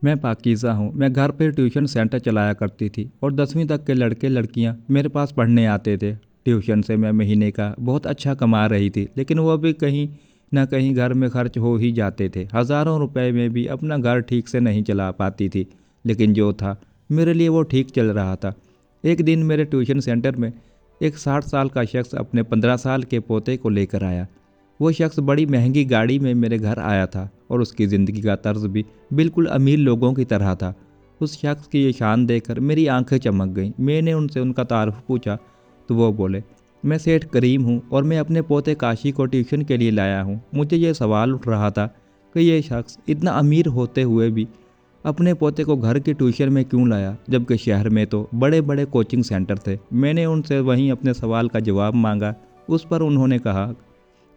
मैं पाकीज़ा हूँ। मैं घर पे ट्यूशन सेंटर चलाया करती थी और 10वीं तक के लड़के लड़कियाँ मेरे पास पढ़ने आते थे। ट्यूशन से मैं महीने का बहुत अच्छा कमा रही थी, लेकिन वो भी कहीं ना कहीं घर में खर्च हो ही जाते थे। हज़ारों रुपए में भी अपना घर ठीक से नहीं चला पाती थी, लेकिन जो था मेरे लिए वो ठीक चल रहा था। एक दिन मेरे ट्यूशन सेंटर में एक 60 साल का शख्स अपने 15 साल के पोते को लेकर आया। वो शख्स बड़ी महंगी गाड़ी में मेरे घर आया था और उसकी ज़िंदगी का तर्ज भी बिल्कुल अमीर लोगों की तरह था। उस शख्स की ये शान देखकर मेरी आंखें चमक गईं। मैंने उनसे उनका तारुफ पूछा तो वो बोले, मैं सेठ करीम हूँ और मैं अपने पोते काशी को ट्यूशन के लिए लाया हूँ। मुझे ये सवाल उठ रहा था कि ये शख्स इतना अमीर होते हुए भी अपने पोते को घर की ट्यूशन में क्यों लाया, जबकि शहर में तो बड़े बड़े कोचिंग सेंटर थे। मैंने उनसे वहीं अपने सवाल का जवाब मांगा। उस पर उन्होंने कहा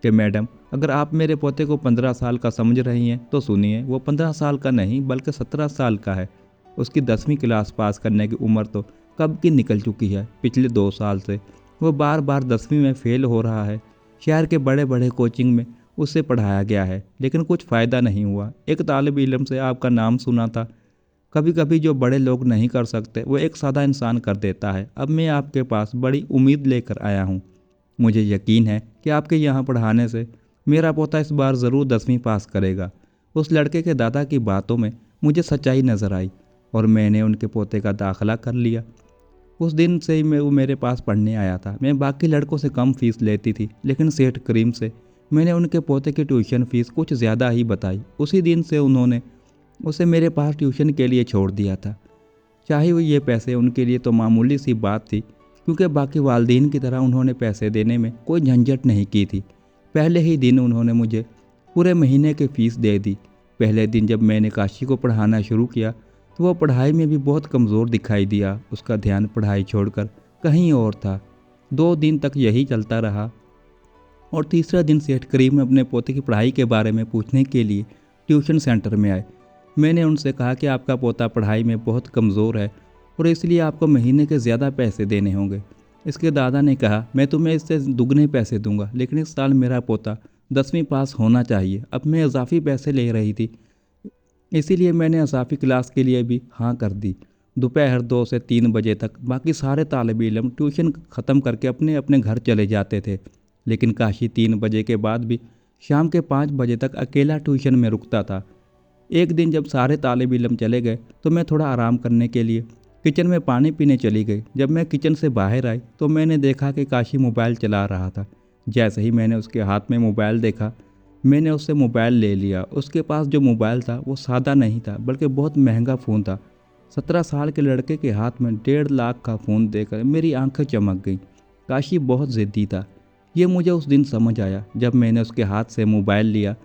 कि मैडम, अगर आप मेरे पोते को 15 साल का समझ रही हैं तो सुनिए, वो 15 साल का नहीं बल्कि 17 साल का है। उसकी 10वीं क्लास पास करने की उम्र तो कब की निकल चुकी है। पिछले 2 साल से वो बार बार 10वीं में फेल हो रहा है। शहर के बड़े बड़े कोचिंग में उसे पढ़ाया गया है, लेकिन कुछ फ़ायदा नहीं हुआ। एक तालिब इल्म से आपका नाम सुना था। कभी कभी जो बड़े लोग नहीं कर सकते वो एक सादा इंसान कर देता है। अब मैं आपके पास बड़ी उम्मीद लेकर आया हूँ। मुझे यकीन है कि आपके यहाँ पढ़ाने से मेरा पोता इस बार ज़रूर 10वीं पास करेगा। उस लड़के के दादा की बातों में मुझे सच्चाई नज़र आई और मैंने उनके पोते का दाखिला कर लिया। उस दिन से ही वो मेरे पास पढ़ने आया था। मैं बाकी लड़कों से कम फीस लेती थी, लेकिन सेठ करीम से मैंने उनके पोते की ट्यूशन फीस कुछ ज़्यादा ही बताई। उसी दिन से उन्होंने उसे मेरे पास ट्यूशन के लिए छोड़ दिया था। चाहे वो ये पैसे उनके लिए तो मामूली सी बात थी, क्योंकि बाकी वालदीन की तरह उन्होंने पैसे देने में कोई झंझट नहीं की थी। पहले ही दिन उन्होंने मुझे पूरे महीने की फ़ीस दे दी। पहले दिन जब मैंने काशी को पढ़ाना शुरू किया तो वो पढ़ाई में भी बहुत कमज़ोर दिखाई दिया। उसका ध्यान पढ़ाई छोड़कर कहीं और था। 2 दिन तक यही चलता रहा और तीसरा दिन सेठ करीम अपने पोते की पढ़ाई के बारे में पूछने के लिए ट्यूशन सेंटर में आए। मैंने उनसे कहा कि आपका पोता पढ़ाई में बहुत कमज़ोर है और इसलिए आपको महीने के ज़्यादा पैसे देने होंगे। इसके दादा ने कहा, मैं तुम्हें इससे दुगने पैसे दूंगा, लेकिन इस साल मेरा पोता 10वीं पास होना चाहिए। अब मैं इजाफी पैसे ले रही थी, इसीलिए मैंने इजाफी क्लास के लिए भी हाँ कर दी। दोपहर 2 से 3 बजे तक बाकी सारे तालिब इल्म ट्यूशन ख़त्म करके अपने अपने घर चले जाते थे, लेकिन काशी 3 बजे के बाद भी शाम के 5 बजे तक अकेला ट्यूशन में रुकता था। एक दिन जब सारे तालिब इल्म चले गए तो मैं थोड़ा आराम करने के लिए किचन में पानी पीने चली गई। जब मैं किचन से बाहर आई तो मैंने देखा कि काशी मोबाइल चला रहा था। जैसे ही मैंने उसके हाथ में मोबाइल देखा, मैंने उससे मोबाइल ले लिया। उसके पास जो मोबाइल था वो सादा नहीं था, बल्कि बहुत महंगा फ़ोन था। 17 साल के लड़के के हाथ में 1.5 लाख का फ़ोन देखकर मेरी आंखें चमक गईं। काशी बहुत ज़िद्दी था। ये मुझे उस दिन समझ आया जब मैंने उसके हाथ से मोबाइल लिया।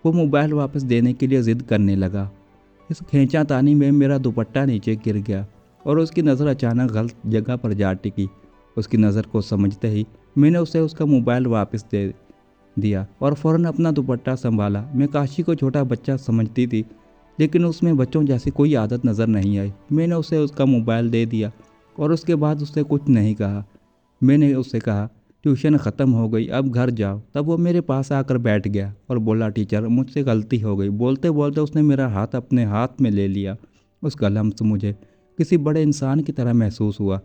वो मोबाइल वापस देने के लिए ज़िद करने लगा। इस खींचातानी में मेरा दुपट्टा नीचे गिर गया और उसकी नज़र अचानक गलत जगह पर जा टिकी। उसकी नज़र को समझते ही मैंने उसे उसका मोबाइल वापस दे दिया और फ़ौरन अपना दुपट्टा संभाला। मैं काशी को छोटा बच्चा समझती थी, लेकिन उसमें बच्चों जैसी कोई आदत नज़र नहीं आई। मैंने उसे उसका मोबाइल दे दिया और उसके बाद उससे कुछ नहीं कहा। मैंने उससे कहा, ट्यूशन ख़त्म हो गई, अब घर जाओ। तब वो मेरे पास आकर बैठ गया और बोला, टीचर मुझसे गलती हो गई। बोलते बोलते उसने मेरा हाथ अपने हाथ में ले लिया। उसका लम्स मुझे किसी बड़े इंसान की तरह महसूस हुआ।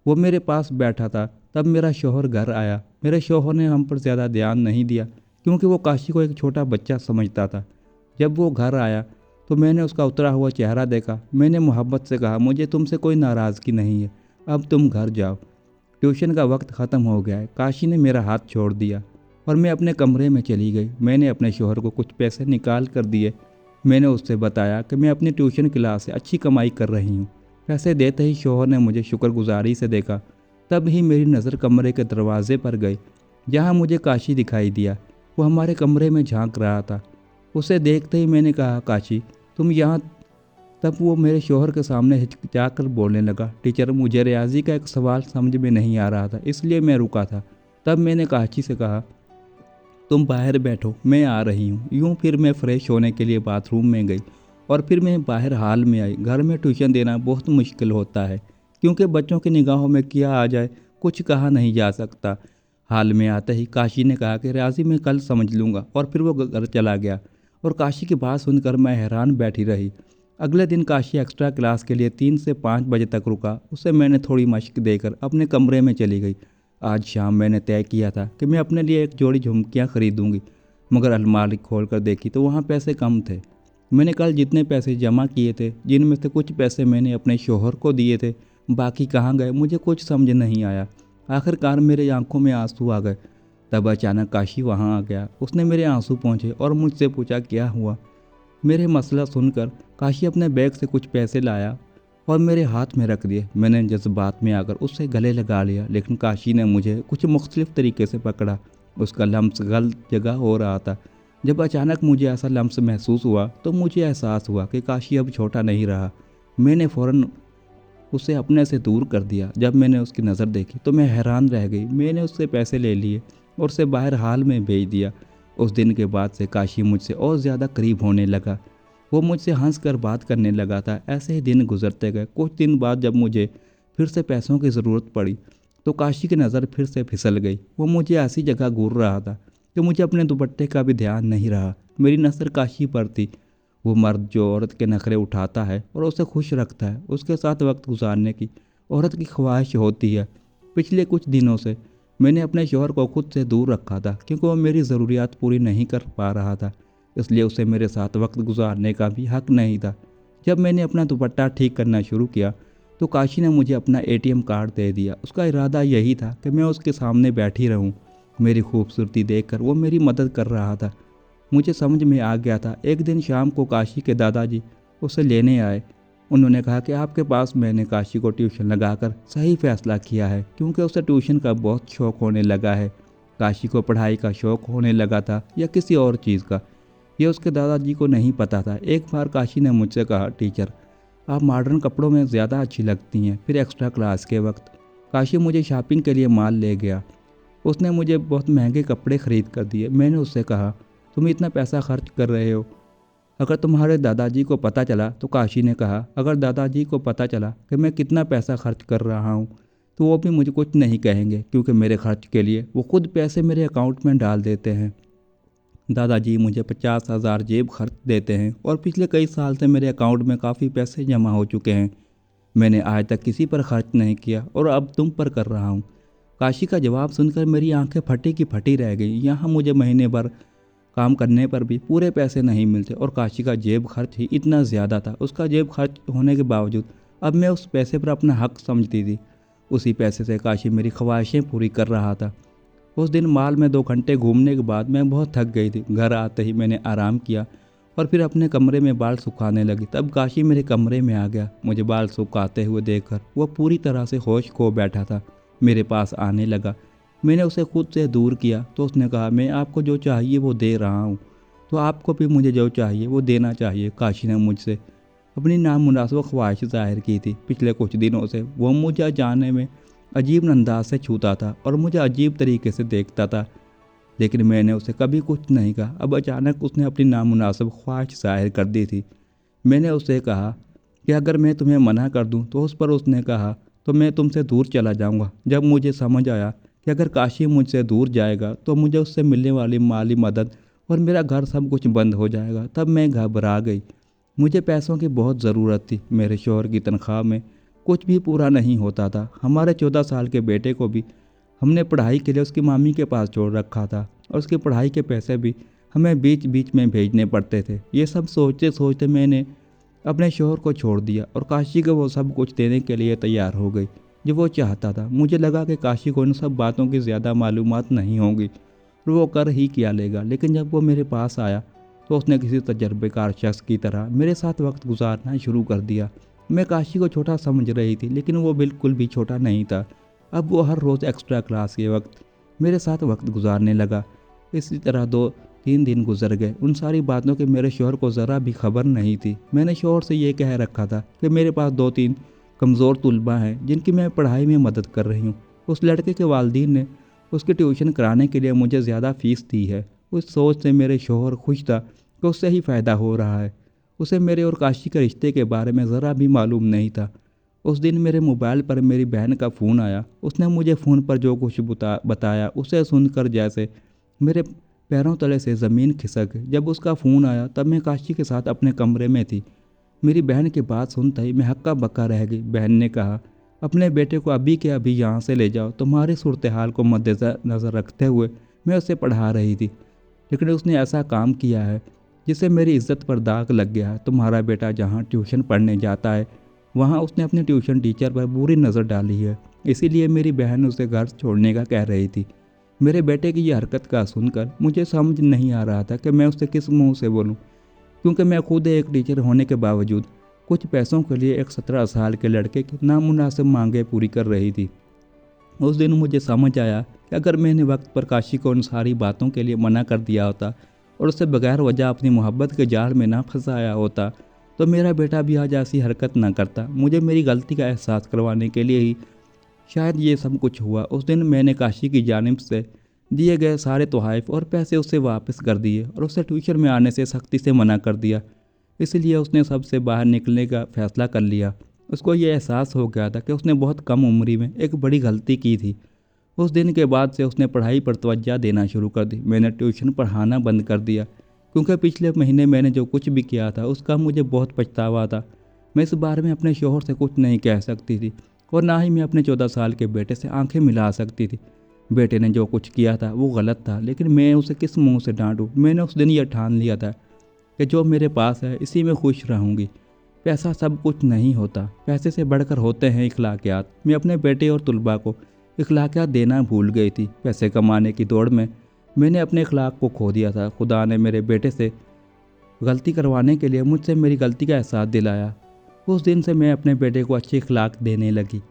वो मेरे पास बैठा था। तब मेरा शौहर घर आया। मेरे शौहर ने हम पर ज़्यादा ध्यान नहीं दिया, क्योंकि वो काशी को एक छोटा बच्चा समझता था। जब वो घर आया तो मैंने उसका उतरा हुआ चेहरा देखा। मैंने मोहब्बत से कहा, मुझे तुमसे कोई नाराज़गी नहीं है, अब तुम घर जाओ, ट्यूशन का वक्त ख़त्म हो गया है। काशी ने मेरा हाथ छोड़ दिया और मैं अपने कमरे में चली गई। मैंने अपने शौहर को कुछ पैसे निकाल कर दिए। मैंने उससे बताया कि मैं अपनी ट्यूशन क्लास से अच्छी कमाई कर रही हूँ। पैसे देते ही शौहर ने मुझे शुक्रगुजारी से देखा। तब ही मेरी नज़र कमरे के दरवाजे पर गई, जहाँ मुझे काशी दिखाई दिया। वो हमारे कमरे में झांक रहा था। उसे देखते ही मैंने कहा, काशी तुम यहाँ। तब वो मेरे शौहर के सामने हिचकिचा कर बोलने लगा, टीचर मुझे रियाजी का एक सवाल समझ में नहीं आ रहा था, इसलिए मैं रुका था। तब मैंने काशी से कहा, तुम बाहर बैठो, मैं आ रही हूँ। यूँ फिर मैं फ़्रेश होने के लिए बाथरूम में गई और फिर मैं बाहर हाल में आई। घर में ट्यूशन देना बहुत मुश्किल होता है, क्योंकि बच्चों की निगाहों में क्या आ जाए कुछ कहा नहीं जा सकता। हाल में आते ही काशी ने कहा कि रियाजी मैं कल समझ लूँगा, और फिर वो घर चला गया। और काशी की बात सुनकर मैं हैरान बैठी रही। अगले दिन काशी एक्स्ट्रा क्लास के लिए 3 से 5 बजे तक रुका। उसे मैंने थोड़ी मश्क देकर अपने कमरे में चली गई। आज शाम मैंने तय किया था कि मैं अपने लिए एक जोड़ी झुमकियाँ खरीदूंगी, मगर अलमारी खोल कर देखी तो वहाँ पैसे कम थे। मैंने कल जितने पैसे जमा किए थे, जिनमें से कुछ पैसे मैंने अपने शोहर को दिए थे, बाकी कहाँ गए मुझे कुछ समझ नहीं आया। आखिरकार मेरे आंखों में आंसू आ गए। तब अचानक काशी वहाँ आ गया। उसने मेरे आंसू पोंछे और मुझसे पूछा क्या हुआ। मेरे मसला सुनकर काशी अपने बैग से कुछ पैसे लाया और मेरे हाथ में रख दिए। मैंने जज्बात में आकर उससे गले लगा लिया, लेकिन काशी ने मुझे कुछ मुख्तलिफ तरीके से पकड़ा। उसका लम्स गलत जगह हो रहा था। जब अचानक मुझे ऐसा लम्स महसूस हुआ तो मुझे एहसास हुआ कि काशी अब छोटा नहीं रहा। मैंने फ़ौरन उसे अपने से दूर कर दिया। जब मैंने उसकी नज़र देखी तो मैं हैरान रह गई। मैंने उससे पैसे ले लिए और उसे बाहर हाल में भेज दिया। उस दिन के बाद से काशी मुझसे और ज़्यादा करीब होने लगा। वो मुझसे हंस कर बात करने लगा था। ऐसे ही दिन गुजरते गए। कुछ दिन बाद जब मुझे फिर से पैसों की ज़रूरत पड़ी तो काशी की नज़र फिर से फिसल गई। वो मुझे ऐसी जगह घूर रहा था कि मुझे अपने दुपट्टे का भी ध्यान नहीं रहा। मेरी नज़र काशी पर थी। वो मर्द जो औरत के नखरे उठाता है और उसे खुश रखता है, उसके साथ वक्त गुजारने की औरत की ख्वाहिश होती है। पिछले कुछ दिनों से मैंने अपने शौहर को खुद से दूर रखा था क्योंकि वो मेरी ज़रूरियात पूरी नहीं कर पा रहा था, इसलिए उसे मेरे साथ वक्त गुजारने का भी हक नहीं था। जब मैंने अपना दुपट्टा ठीक करना शुरू किया तो काशी ने मुझे अपना एटीएम कार्ड दे दिया। उसका इरादा यही था कि मैं उसके सामने बैठी रहूं। मेरी खूबसूरती देखकर वो मेरी मदद कर रहा था। मुझे समझ में आ गया था। एक दिन शाम को काशी के दादाजी उसे लेने आए। उन्होंने कहा कि आपके पास मैंने काशी को ट्यूशन लगाकर सही फैसला किया है, क्योंकि उसे ट्यूशन का बहुत शौक़ होने लगा है। काशी को पढ़ाई का शौक़ होने लगा था या किसी और चीज़ का, यह उसके दादाजी को नहीं पता था। एक बार काशी ने मुझसे कहा, टीचर आप मॉडर्न कपड़ों में ज़्यादा अच्छी लगती हैं। फिर एक्स्ट्रा क्लास के वक्त काशी मुझे शॉपिंग के लिए माल ले गया। उसने मुझे बहुत महंगे कपड़े खरीद कर दिए। मैंने उससे कहा, तुम इतना पैसा खर्च कर रहे हो, अगर तुम्हारे दादाजी को पता चला। तो काशी ने कहा, अगर दादाजी को पता चला कि मैं कितना पैसा खर्च कर रहा हूँ तो वो भी मुझे कुछ नहीं कहेंगे, क्योंकि मेरे खर्च के लिए वो खुद पैसे मेरे अकाउंट में डाल देते हैं। दादाजी मुझे 50,000 जेब खर्च देते हैं और पिछले कई साल से मेरे अकाउंट में काफ़ी पैसे जमा हो चुके हैं। मैंने आज तक किसी पर खर्च नहीं किया और अब तुम पर कर रहा हूँ। काशी का जवाब सुनकर मेरी आंखें फटी की फटी रह गई। यहाँ मुझे महीने भर काम करने पर भी पूरे पैसे नहीं मिलते और काशी का जेब खर्च ही इतना ज़्यादा था। उसका जेब खर्च होने के बावजूद अब मैं उस पैसे पर अपना हक समझती थी। उसी पैसे से काशी मेरी ख्वाहिशें पूरी कर रहा था। उस दिन मॉल में 2 घंटे घूमने के बाद मैं बहुत थक गई थी। घर आते ही मैंने आराम किया और फिर अपने कमरे में बाल सुखाने लगी। तब काशी मेरे कमरे में आ गया। मुझे बाल सुखाते हुए देखकर वह पूरी तरह से होश खो बैठा था। मेरे पास आने लगा। मैंने उसे खुद से दूर किया तो उसने कहा, मैं आपको जो चाहिए वो दे रहा हूँ, तो आपको भी मुझे जो चाहिए वो देना चाहिए। काशी ने मुझसे अपनी नामुनासिब ख्वाहिश जाहिर की थी। पिछले कुछ दिनों से वो मुझे जाने में अजीब अंदाज से छूता था और मुझे अजीब तरीके से देखता था, लेकिन मैंने उसे कभी कुछ नहीं कहा। अब अचानक उसने अपनी नामुनासिब ख्वाहिश जाहिर कर दी थी। मैंने उससे कहा कि अगर मैं तुम्हें मना कर दूं, तो उस पर उसने कहा, तो मैं तुमसे दूर चला जाऊंगा। जब मुझे समझ आया कि अगर काशी मुझसे दूर जाएगा तो मुझे उससे मिलने वाली माली मदद और मेरा घर सब कुछ बंद हो जाएगा, तब मैं घबरा गई। मुझे पैसों की बहुत ज़रूरत थी। मेरे शौहर की तनख्वाह में कुछ भी पूरा नहीं होता था। हमारे 14 साल के बेटे को भी हमने पढ़ाई के लिए उसकी मामी के पास छोड़ रखा था और उसकी पढ़ाई के पैसे भी हमें बीच बीच में भेजने पड़ते थे। ये सब सोचते सोचते मैंने अपने शौहर को छोड़ दिया और काशी को वो सब कुछ देने के लिए तैयार हो गई जो वो चाहता था। मुझे लगा कि काशी को इन सब बातों की ज़्यादा मालूमात नहीं होंगी और वो कर ही क्या लेगा, लेकिन जब वो मेरे पास आया तो उसने किसी तजर्बेकार शख्स की तरह मेरे साथ वक्त गुजारना शुरू कर दिया। मैं काशी को छोटा समझ रही थी, लेकिन वो बिल्कुल भी छोटा नहीं था। अब वो हर रोज़ एक्स्ट्रा क्लास के वक्त मेरे साथ वक्त गुजारने लगा। इसी तरह 2-3 दिन गुजर गए। उन सारी बातों की मेरे शौहर को ज़रा भी खबर नहीं थी। मैंने शौहर से ये कह रखा था कि मेरे पास 2-3 कमज़ोर तुलबा हैं जिनकी मैं पढ़ाई में मदद कर रही हूँ। उस लड़के के वालिदैन ने उसकी ट्यूशन कराने के लिए मुझे ज़्यादा फ़ीस दी है। उस सोच से मेरे शौहर खुश था कि उससे ही फ़ायदा हो रहा है। उसे मेरे और काशी के रिश्ते के बारे में ज़रा भी मालूम नहीं था। उस दिन मेरे मोबाइल पर मेरी बहन का फ़ोन आया। उसने मुझे फ़ोन पर जो कुछ बताया उसे सुनकर जैसे मेरे पैरों तले से ज़मीन खिसक गई। जब उसका फ़ोन आया तब मैं काशी के साथ अपने कमरे में थी। मेरी बहन की बात सुनते ही मैं हक्का बक्का रह गई। बहन ने कहा, अपने बेटे को अभी के अभी यहाँ से ले जाओ। तुम्हारी सूरत हाल को मद्देनज़र रखते हुए मैं उसे पढ़ा रही थी, लेकिन उसने ऐसा काम किया है जिससे मेरी इज्जत पर दाग लग गया है। तुम्हारा बेटा जहाँ ट्यूशन पढ़ने जाता है वहाँ उसने अपने ट्यूशन टीचर पर बुरी नज़र डाली है, इसीलिए मेरी बहन उसे घर छोड़ने का कह रही थी। मेरे बेटे की यह हरकत का सुनकर मुझे समझ नहीं आ रहा था कि मैं उससे किस मुंह से बोलूं, क्योंकि मैं खुद एक टीचर होने के बावजूद कुछ पैसों के लिए एक 17 साल के लड़के की नामुनासिब मांगें पूरी कर रही थी। उस दिन मुझे समझ आया कि अगर मैंने वक्त पर काशी को उन सारी बातों के लिए मना कर दिया होता और उसे बगैर वजह अपनी मोहब्बत के जाल में ना फंसाया होता तो मेरा बेटा भी आज ऐसी हरकत ना करता। मुझे मेरी गलती का एहसास करवाने के लिए ही शायद ये सब कुछ हुआ। उस दिन मैंने काशी की जानिब से दिए गए सारे तोहफ़े और पैसे उसे वापस कर दिए और उसे ट्यूशन में आने से सख्ती से मना कर दिया। इसलिए उसने सबसे बाहर निकलने का फ़ैसला कर लिया। उसको ये एहसास हो गया था कि उसने बहुत कम उम्र में एक बड़ी गलती की थी। उस दिन के बाद से उसने पढ़ाई पर तवज्जो देना शुरू कर दी। मैंने ट्यूशन पढ़ाना बंद कर दिया, क्योंकि पिछले महीने मैंने जो कुछ भी किया था उसका मुझे बहुत पछतावा था। मैं इस बारे में अपने शौहर से कुछ नहीं कह सकती थी और ना ही मैं अपने 14 साल के बेटे से आंखें मिला सकती थी। बेटे ने जो कुछ किया था वो गलत था, लेकिन मैं उसे किस मुंह से डांटूं। मैंने उस दिन यह ठान लिया था कि जो मेरे पास है इसी में खुश रहूंगी। पैसा सब कुछ नहीं होता, पैसे से बढ़कर होते हैं इखलाकियात। मैं अपने बेटे और तुलबा को इखलाकियात देना भूल गई थी। पैसे कमाने की दौड़ में मैंने अपने इखलाक को खो दिया था। खुदा ने मेरे बेटे से गलती करवाने के लिए मुझसे मेरी गलती का एहसास दिलाया। उस दिन से मैं अपने बेटे को अच्छी इखलाक देने लगी।